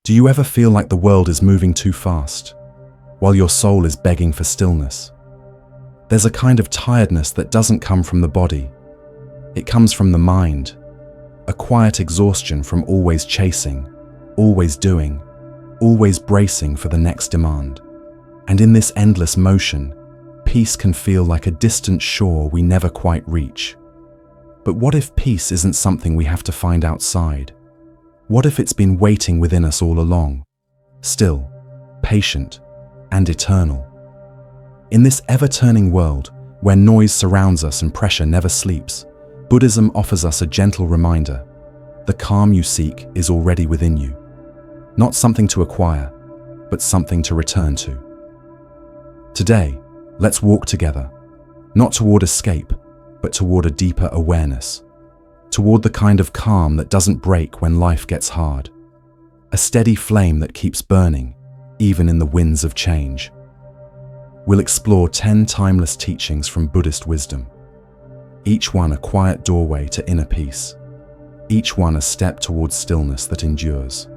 Do you ever feel like the world is moving too fast, while your soul is begging for stillness? There's a kind of tiredness that doesn't come from the body. It comes from the mind, a quiet exhaustion from always chasing, always doing, always bracing for the next demand. And in this endless motion, peace can feel like a distant shore we never quite reach. But what if peace isn't something we have to find outside? What if it's been waiting within us all along, still, patient, and eternal? In this ever-turning world, where noise surrounds us and pressure never sleeps, Buddhism offers us a gentle reminder. The calm you seek is already within you. Not something to acquire, but something to return to. Today, let's walk together, not toward escape, but toward a deeper awareness, toward the kind of calm that doesn't break when life gets hard, a steady flame that keeps burning, even in the winds of change. We'll explore 10 timeless teachings from Buddhist wisdom, each one a quiet doorway to inner peace, each one a step towards stillness that endures.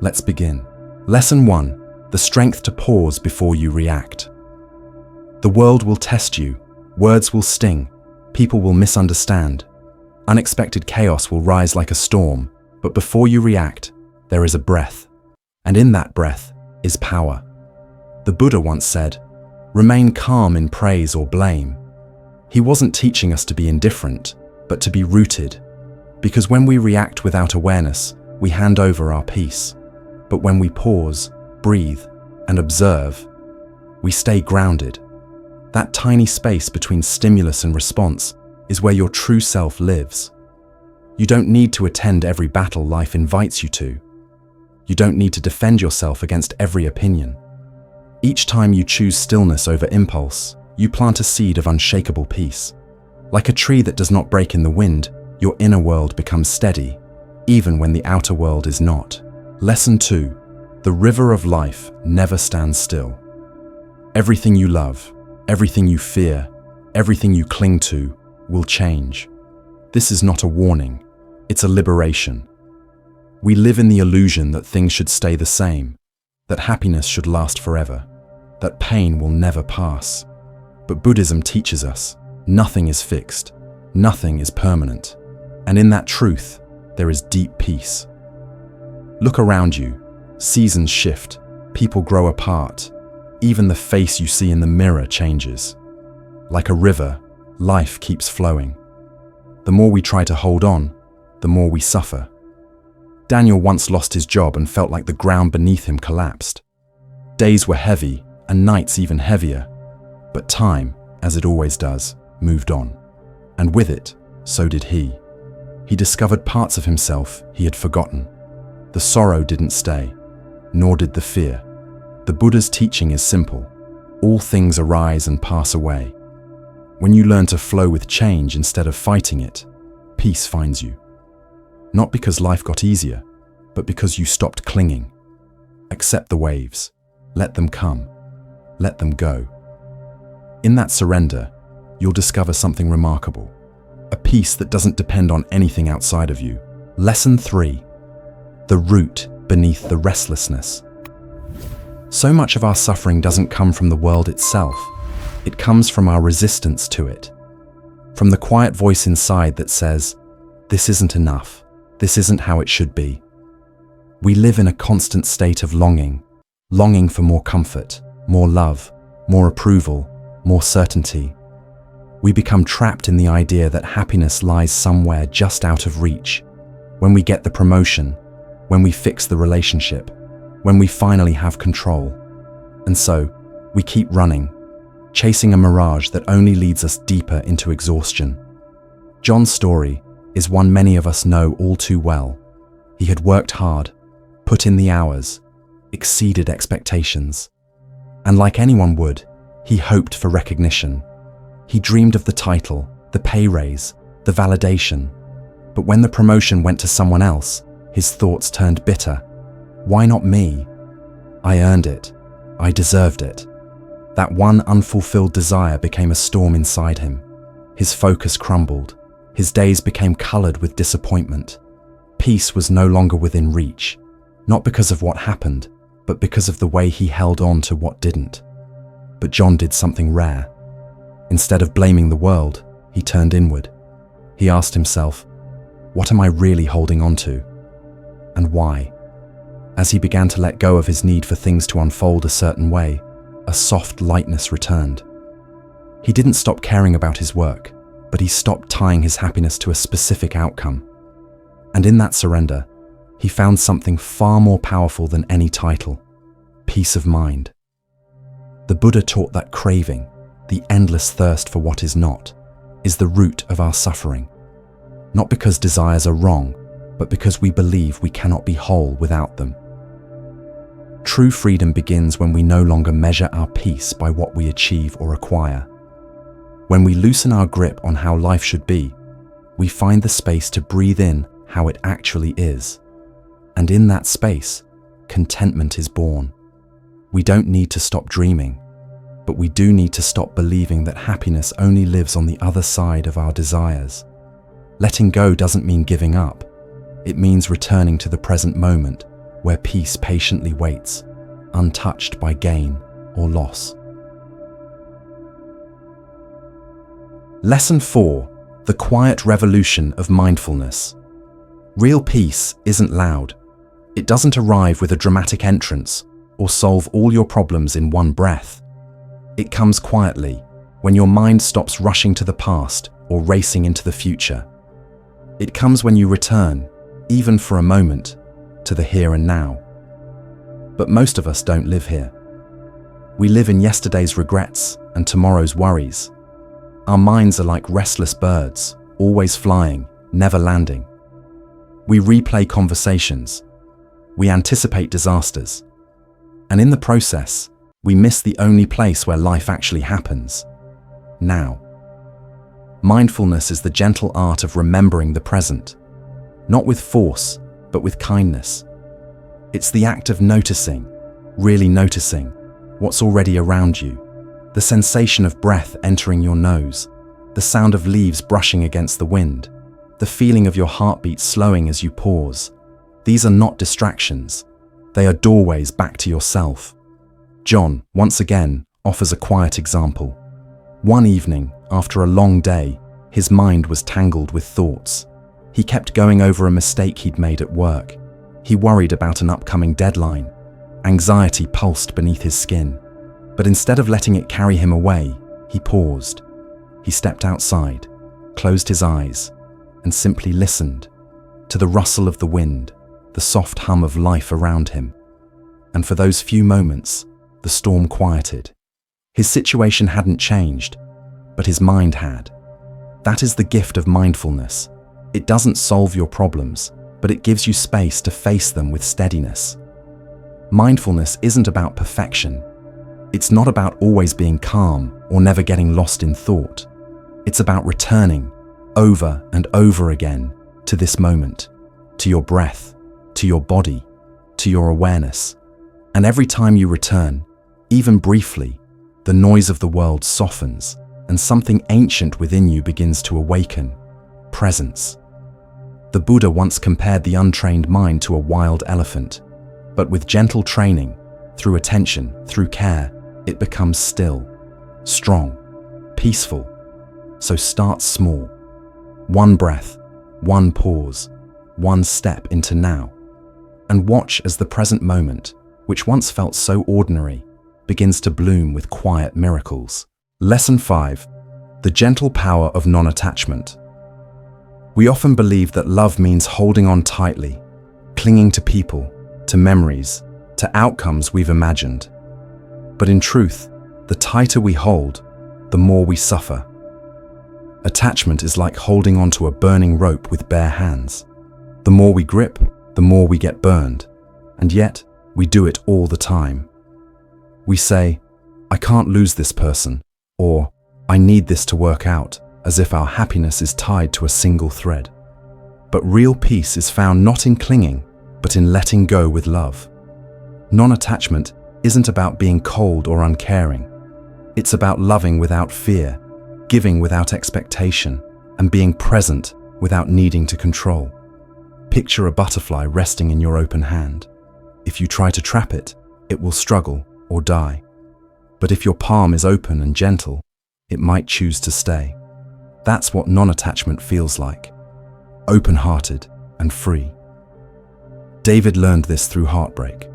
Let's begin. Lesson 1. The strength to pause before you react. The world will test you, words will sting, people will misunderstand, unexpected chaos will rise like a storm, but before you react, there is a breath, and in that breath is power. The Buddha once said, "Remain calm in praise or blame." He wasn't teaching us to be indifferent, but to be rooted, because when we react without awareness, we hand over our peace. But when we pause, breathe, and observe, we stay grounded. That tiny space between stimulus and response is where your true self lives. You don't need to attend every battle life invites you to. You don't need to defend yourself against every opinion. Each time you choose stillness over impulse, you plant a seed of unshakable peace. Like a tree that does not break in the wind, your inner world becomes steady, even when the outer world is not. Lesson 2. The river of life never stands still. Everything you love, everything you fear, everything you cling to will change. This is not a warning, it's a liberation. We live in the illusion that things should stay the same, that happiness should last forever, that pain will never pass. But Buddhism teaches us, nothing is fixed, nothing is permanent, and in that truth, there is deep peace. Look around you, seasons shift, people grow apart, even the face you see in the mirror changes. Like a river, life keeps flowing. The more we try to hold on, the more we suffer. Daniel once lost his job and felt like the ground beneath him collapsed. Days were heavy, and nights even heavier. But time, as it always does, moved on. And with it, so did he. He discovered parts of himself he had forgotten. The sorrow didn't stay, nor did the fear. The Buddha's teaching is simple. All things arise and pass away. When you learn to flow with change instead of fighting it, peace finds you. Not because life got easier, but because you stopped clinging. Accept the waves. Let them come. Let them go. In that surrender, you'll discover something remarkable. A peace that doesn't depend on anything outside of you. Lesson 3. The root beneath the restlessness. So much of our suffering doesn't come from the world itself. It comes from our resistance to it. From the quiet voice inside that says, "This isn't enough. This isn't how it should be." We live in a constant state of longing for more comfort, more love, more approval, more certainty. We become trapped in the idea that happiness lies somewhere just out of reach. When we get the promotion, when we fix the relationship, when we finally have control. And so, we keep running, chasing a mirage that only leads us deeper into exhaustion. John's story is one many of us know all too well. He had worked hard, put in the hours, exceeded expectations. And like anyone would, he hoped for recognition. He dreamed of the title, the pay raise, the validation. But when the promotion went to someone else, his thoughts turned bitter. Why not me? I earned it. I deserved it. That one unfulfilled desire became a storm inside him. His focus crumbled. His days became colored with disappointment. Peace was no longer within reach. not because of what happened, but because of the way he held on to what didn't. But John did something rare. Instead of blaming the world, he turned inward. He asked himself, what am I really holding on to? And why? As he began to let go of his need for things to unfold a certain way, a soft lightness returned. He didn't stop caring about his work, but he stopped tying his happiness to a specific outcome. And in that surrender, he found something far more powerful than any title: peace of mind. The Buddha taught that craving, the endless thirst for what is not, is the root of our suffering. Not because desires are wrong, but because we believe we cannot be whole without them. True freedom begins when we no longer measure our peace by what we achieve or acquire. When we loosen our grip on how life should be, we find the space to breathe in how it actually is. And in that space, contentment is born. We don't need to stop dreaming, but we do need to stop believing that happiness only lives on the other side of our desires. Letting go doesn't mean giving up. It means returning to the present moment, where peace patiently waits, untouched by gain or loss. Lesson 4: The quiet revolution of mindfulness. Real peace isn't loud. It doesn't arrive with a dramatic entrance or solve all your problems in one breath. It comes quietly, when your mind stops rushing to the past or racing into the future. It comes when you return, even for a moment, to the here and now. But most of us don't live here. We live in yesterday's regrets and tomorrow's worries. Our minds are like restless birds, always flying, never landing. We replay conversations. We anticipate disasters. And in the process, we miss the only place where life actually happens: now. Mindfulness is the gentle art of remembering the present, not with force, but with kindness. It's the act of noticing, really noticing, what's already around you, the sensation of breath entering your nose, the sound of leaves brushing against the wind, the feeling of your heartbeat slowing as you pause. These are not distractions. They are doorways back to yourself. John, once again, offers a quiet example. One evening, after a long day, his mind was tangled with thoughts. He kept going over a mistake he'd made at work. He worried about an upcoming deadline. Anxiety pulsed beneath his skin. But instead of letting it carry him away, he paused. He stepped outside, closed his eyes, and simply listened to the rustle of the wind, the soft hum of life around him. And for those few moments, the storm quieted. His situation hadn't changed, but his mind had. That is the gift of mindfulness. It doesn't solve your problems, but it gives you space to face them with steadiness. Mindfulness isn't about perfection. It's not about always being calm or never getting lost in thought. It's about returning over and over again to this moment, to your breath, to your body, to your awareness. And every time you return, even briefly, the noise of the world softens and something ancient within you begins to awaken: presence. The Buddha once compared the untrained mind to a wild elephant, but with gentle training, through attention, through care, it becomes still, strong, peaceful. So start small. One breath, one pause, one step into now. And watch as the present moment, which once felt so ordinary, begins to bloom with quiet miracles. Lesson 5: The gentle power of non-attachment. We often believe that love means holding on tightly, clinging to people, to memories, to outcomes we've imagined. But in truth, the tighter we hold, the more we suffer. Attachment is like holding onto a burning rope with bare hands. The more we grip, the more we get burned. And yet, we do it all the time. We say, "I can't lose this person," or "I need this to work out," as if our happiness is tied to a single thread. But real peace is found not in clinging, but in letting go with love. Non-attachment isn't about being cold or uncaring. It's about loving without fear, giving without expectation, and being present without needing to control. Picture a butterfly resting in your open hand. If you try to trap it, it will struggle or die. But if your palm is open and gentle, it might choose to stay. That's what non-attachment feels like. Open-hearted and free. David learned this through heartbreak.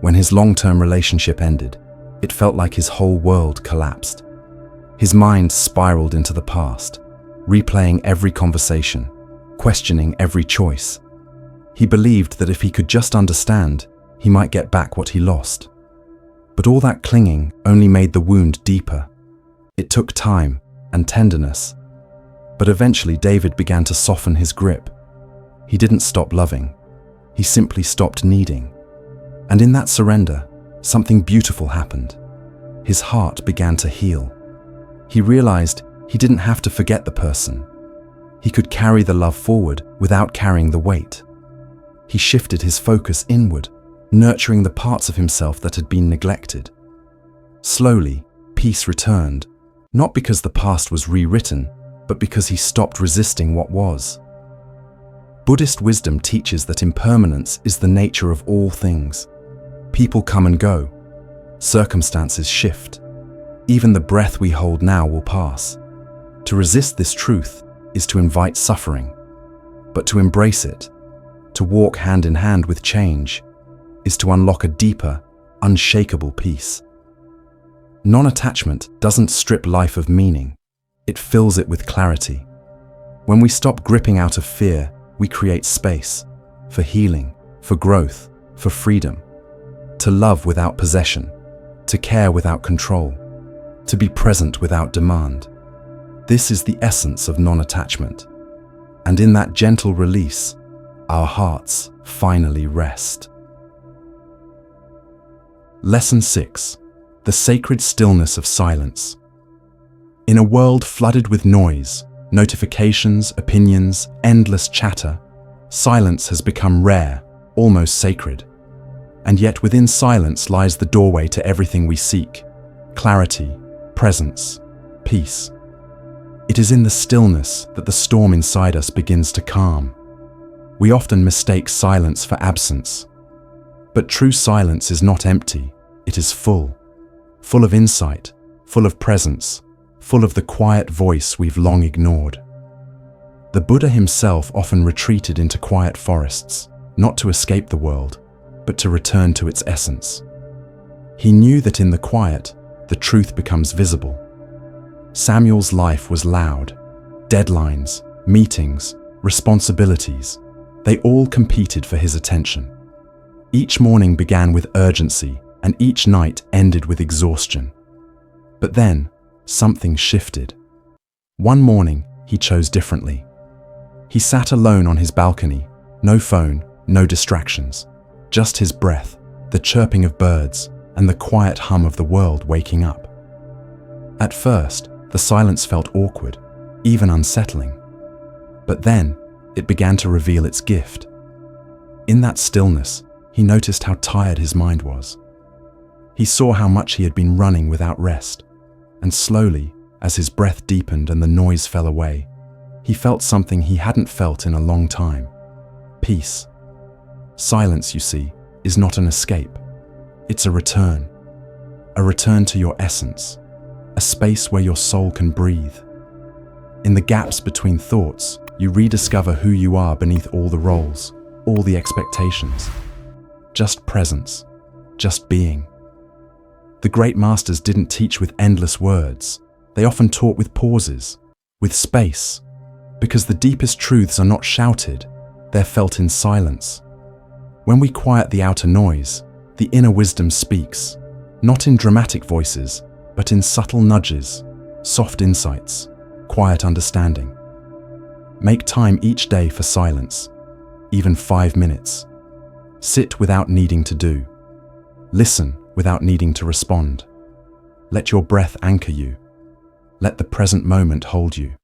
When his long-term relationship ended, it felt like his whole world collapsed. His mind spiraled into the past, replaying every conversation, questioning every choice. He believed that if he could just understand, he might get back what he lost. But all that clinging only made the wound deeper. It took time and tenderness. But eventually David began to soften his grip. He didn't stop loving. He simply stopped needing. And in that surrender, something beautiful happened. His heart began to heal. He realized he didn't have to forget the person. He could carry the love forward without carrying the weight. He shifted his focus inward, nurturing the parts of himself that had been neglected. Slowly, peace returned, not because the past was rewritten, but because he stopped resisting what was. Buddhist wisdom teaches that impermanence is the nature of all things. People come and go. Circumstances shift. Even the breath we hold now will pass. To resist this truth is to invite suffering. But to embrace it, to walk hand in hand with change, is to unlock a deeper, unshakable peace. Non-attachment doesn't strip life of meaning. It fills it with clarity. When we stop gripping out of fear, we create space for healing, for growth, for freedom, to love without possession, to care without control, to be present without demand. This is the essence of non-attachment. And in that gentle release, our hearts finally rest. Lesson 6. The sacred stillness of silence. In a world flooded with noise, notifications, opinions, endless chatter, silence has become rare, almost sacred. And yet within silence lies the doorway to everything we seek: clarity, presence, peace. It is in the stillness that the storm inside us begins to calm. We often mistake silence for absence. But true silence is not empty, it is full. Full of insight, full of presence, full of the quiet voice we've long ignored. The Buddha himself often retreated into quiet forests, not to escape the world, but to return to its essence. He knew that in the quiet, the truth becomes visible. Samuel's life was loud. Deadlines, meetings, responsibilities, they all competed for his attention. Each morning began with urgency, and each night ended with exhaustion. But then, something shifted. One morning, he chose differently. He sat alone on his balcony, no phone, no distractions, just his breath, the chirping of birds, and the quiet hum of the world waking up. At first, the silence felt awkward, even unsettling. But then, it began to reveal its gift. In that stillness, he noticed how tired his mind was. He saw how much he had been running without rest, and slowly, as his breath deepened and the noise fell away, he felt something he hadn't felt in a long time: peace. Silence, you see, is not an escape. It's a return to your essence, a space where your soul can breathe. In the gaps between thoughts, you rediscover who you are beneath all the roles, all the expectations. Just presence, just being. The great masters didn't teach with endless words. They often taught with pauses, with space, because the deepest truths are not shouted, they're felt in silence. When we quiet the outer noise, the inner wisdom speaks, not in dramatic voices, but in subtle nudges, soft insights, quiet understanding. Make time each day for silence, even 5 minutes. Sit without needing to do. Listen without needing to respond. Let your breath anchor you. Let the present moment hold you.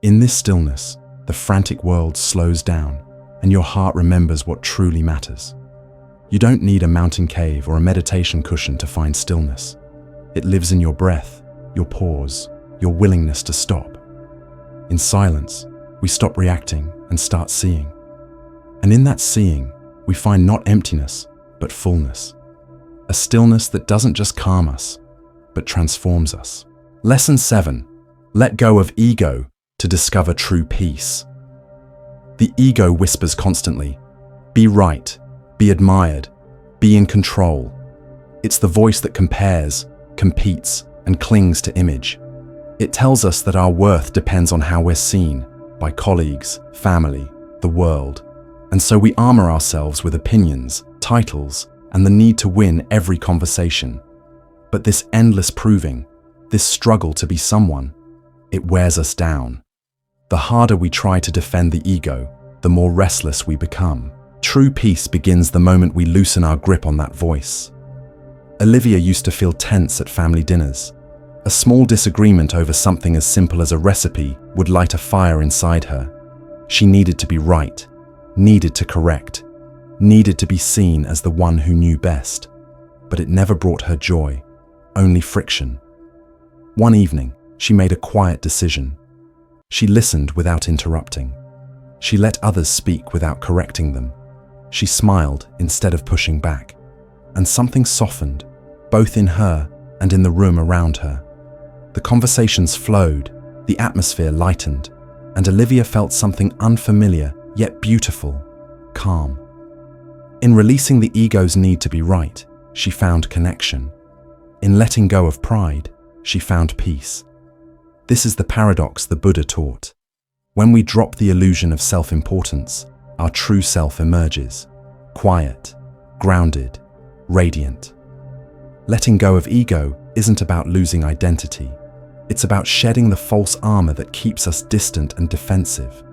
In this stillness, the frantic world slows down, and your heart remembers what truly matters. You don't need a mountain cave or a meditation cushion to find stillness. It lives in your breath, your pause, your willingness to stop. In silence, we stop reacting and start seeing. And in that seeing, we find not emptiness, but fullness. A stillness that doesn't just calm us, but transforms us. Lesson 7. Let go of ego to discover true peace. The ego whispers constantly, be right, be admired, be in control. It's the voice that compares, competes, and clings to image. It tells us that our worth depends on how we're seen by colleagues, family, the world. And so we armor ourselves with opinions, titles, and the need to win every conversation. But this endless proving, this struggle to be someone, it wears us down. The harder we try to defend the ego, the more restless we become. True peace begins the moment we loosen our grip on that voice. Olivia used to feel tense at family dinners. A small disagreement over something as simple as a recipe would light a fire inside her. She needed to be right, needed to correct, needed to be seen as the one who knew best. But it never brought her joy, only friction. One evening, she made a quiet decision. She listened without interrupting. She let others speak without correcting them. She smiled instead of pushing back. And something softened, both in her and in the room around her. The conversations flowed, the atmosphere lightened, and Olivia felt something unfamiliar yet beautiful, calm. In releasing the ego's need to be right, she found connection. In letting go of pride, she found peace. This is the paradox the Buddha taught. When we drop the illusion of self-importance, our true self emerges, quiet, grounded, radiant. Letting go of ego isn't about losing identity. It's about shedding the false armor that keeps us distant and defensive.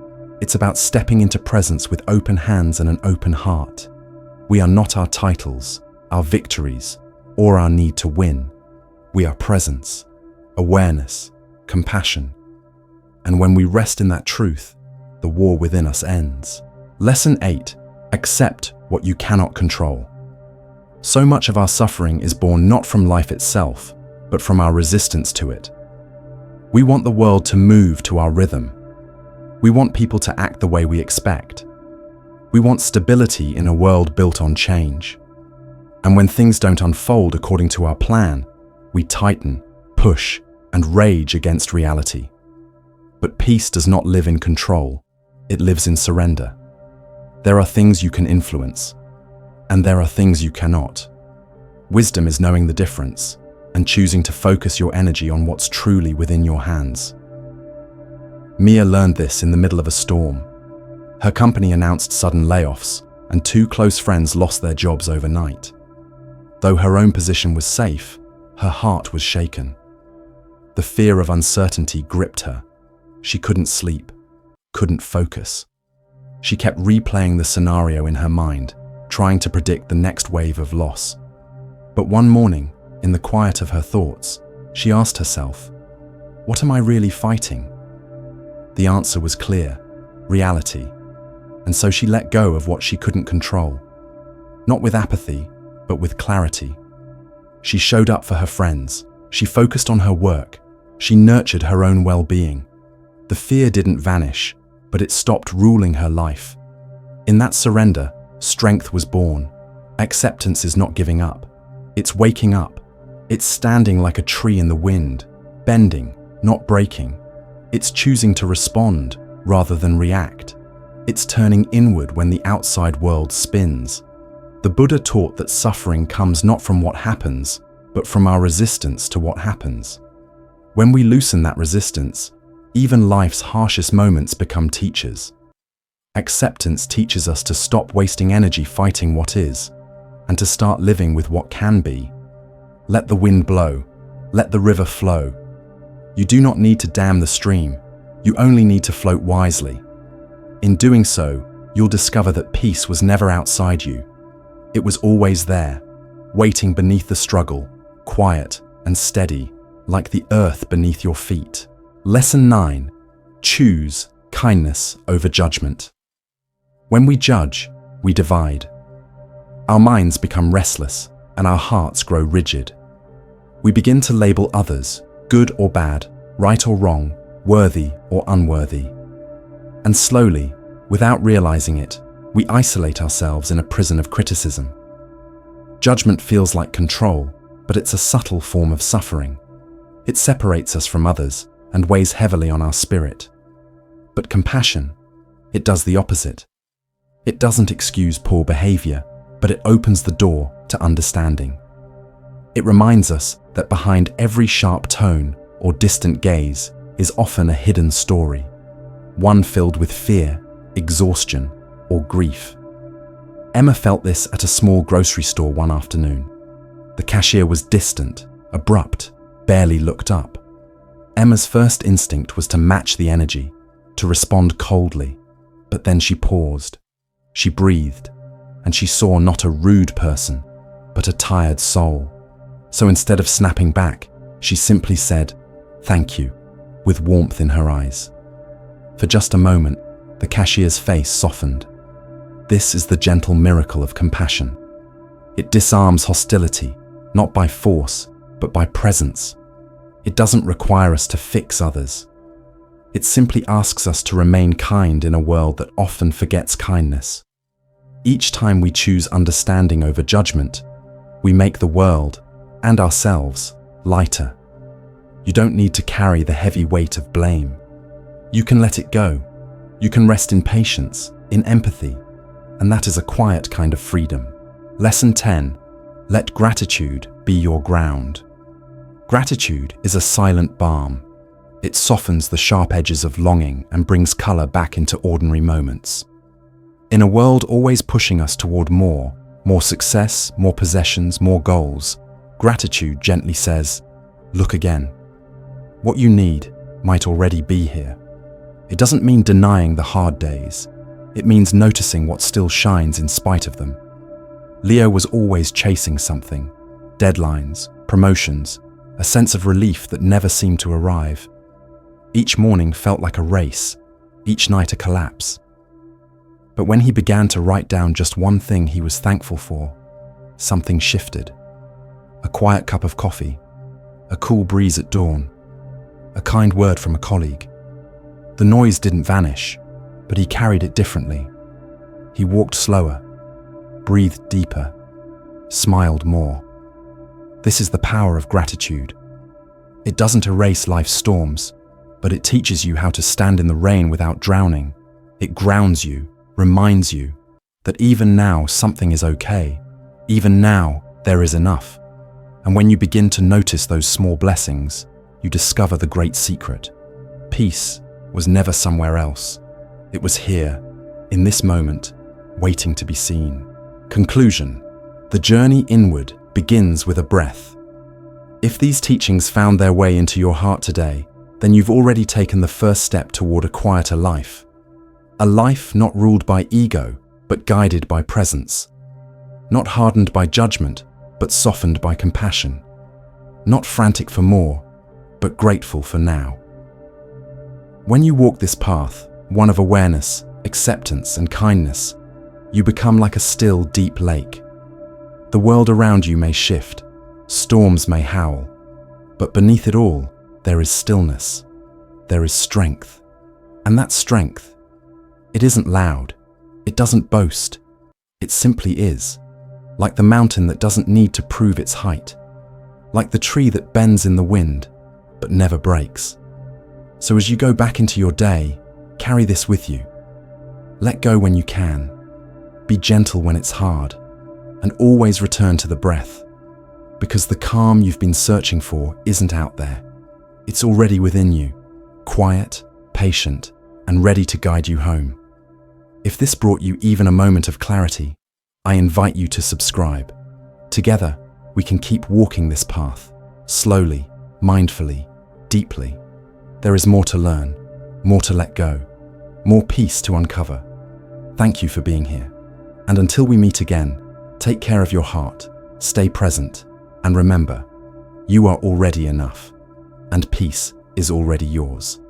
It's about stepping into presence with open hands and an open heart. We are not our titles, our victories, or our need to win. We are presence, awareness, compassion. And when we rest in that truth, the war within us ends. Lesson 8. Accept what you cannot control. So much of our suffering is born not from life itself, but from our resistance to it. We want the world to move to our rhythm. We want people to act the way we expect. We want stability in a world built on change. And when things don't unfold according to our plan, we tighten, push, and rage against reality. But peace does not live in control. It lives in surrender. There are things you can influence, and there are things you cannot. Wisdom is knowing the difference and choosing to focus your energy on what's truly within your hands. Mia learned this in the middle of a storm. Her company announced sudden layoffs, and 2 close friends lost their jobs overnight. Though her own position was safe, her heart was shaken. The fear of uncertainty gripped her. She couldn't sleep, couldn't focus. She kept replaying the scenario in her mind, trying to predict the next wave of loss. But one morning, in the quiet of her thoughts, she asked herself, "What am I really fighting?" The answer was clear: reality. And so she let go of what she couldn't control. Not with apathy, but with clarity. She showed up for her friends. She focused on her work. She nurtured her own well-being. The fear didn't vanish, but it stopped ruling her life. In that surrender, strength was born. Acceptance is not giving up. It's waking up. It's standing like a tree in the wind, bending, not breaking. It's choosing to respond rather than react. It's turning inward when the outside world spins. The Buddha taught that suffering comes not from what happens, but from our resistance to what happens. When we loosen that resistance, even life's harshest moments become teachers. Acceptance teaches us to stop wasting energy fighting what is, and to start living with what can be. Let the wind blow. Let the river flow. You do not need to dam the stream. You only need to float wisely. In doing so, you'll discover that peace was never outside you. It was always there, waiting beneath the struggle, quiet and steady, like the earth beneath your feet. Lesson 9. Choose kindness over judgment. When we judge, we divide. Our minds become restless and our hearts grow rigid. We begin to label others, good or bad, right or wrong, worthy or unworthy. And slowly, without realizing it, We isolate ourselves in a prison of criticism. Judgment feels like control, but it's a subtle form of suffering. It separates us from others and weighs heavily on our spirit. But compassion, it does the opposite. It doesn't excuse poor behavior, but it opens the door to understanding. It reminds us that behind every sharp tone or distant gaze is often a hidden story, one filled with fear, exhaustion, or grief. Emma felt this at a small grocery store one afternoon. The cashier was distant, abrupt, barely looked up. Emma's first instinct was to match the energy, to respond coldly, but then she paused. She breathed, and she saw not a rude person, but a tired soul. So instead of snapping back, she simply said, "Thank you," with warmth in her eyes. For just a moment, the cashier's face softened. This is the gentle miracle of compassion. It disarms hostility, not by force, but by presence. It doesn't require us to fix others. It simply asks us to remain kind in a world that often forgets kindness. Each time we choose understanding over judgment, we make the world, and ourselves, lighter. You don't need to carry the heavy weight of blame. You can let it go. You can rest in patience, in empathy, and that is a quiet kind of freedom. Lesson 10. Let gratitude be your ground. Gratitude is a silent balm. It softens the sharp edges of longing and brings color back into ordinary moments. In a world always pushing us toward more success, more possessions, more goals, gratitude gently says, "Look again." What you need might already be here. It doesn't mean denying the hard days. It means noticing what still shines in spite of them. Leo was always chasing something: deadlines, promotions, a sense of relief that never seemed to arrive. Each morning felt like a race, each night a collapse. But when he began to write down just one thing he was thankful for, something shifted. A quiet cup of coffee, a cool breeze at dawn, a kind word from a colleague. The noise didn't vanish, but he carried it differently. He walked slower, breathed deeper, smiled more. This is the power of gratitude. It doesn't erase life's storms, but it teaches you how to stand in the rain without drowning. It grounds you, reminds you that even now something is okay. Even now there is enough. And when you begin to notice those small blessings, you discover the great secret. Peace was never somewhere else. It was here, in this moment, waiting to be seen. Conclusion: the journey inward begins with a breath. If these teachings found their way into your heart today, then you've already taken the first step toward a quieter life. A life not ruled by ego, but guided by presence. Not hardened by judgment, but softened by compassion. Not frantic for more, but grateful for now. When you walk this path, one of awareness, acceptance, and kindness, you become like a still, deep lake. The world around you may shift, storms may howl, but beneath it all, there is stillness. There is strength. And that strength, it isn't loud. It doesn't boast. It simply is. Like the mountain that doesn't need to prove its height. Like the tree that bends in the wind, but never breaks. So as you go back into your day, carry this with you. Let go when you can. Be gentle when it's hard. And always return to the breath. Because the calm you've been searching for isn't out there. It's already within you, quiet, patient, and ready to guide you home. If this brought you even a moment of clarity, I invite you to subscribe. Together, we can keep walking this path, slowly, mindfully, deeply. There is more to learn, more to let go, more peace to uncover. Thank you for being here. And until we meet again, take care of your heart, stay present, and remember, you are already enough, and peace is already yours.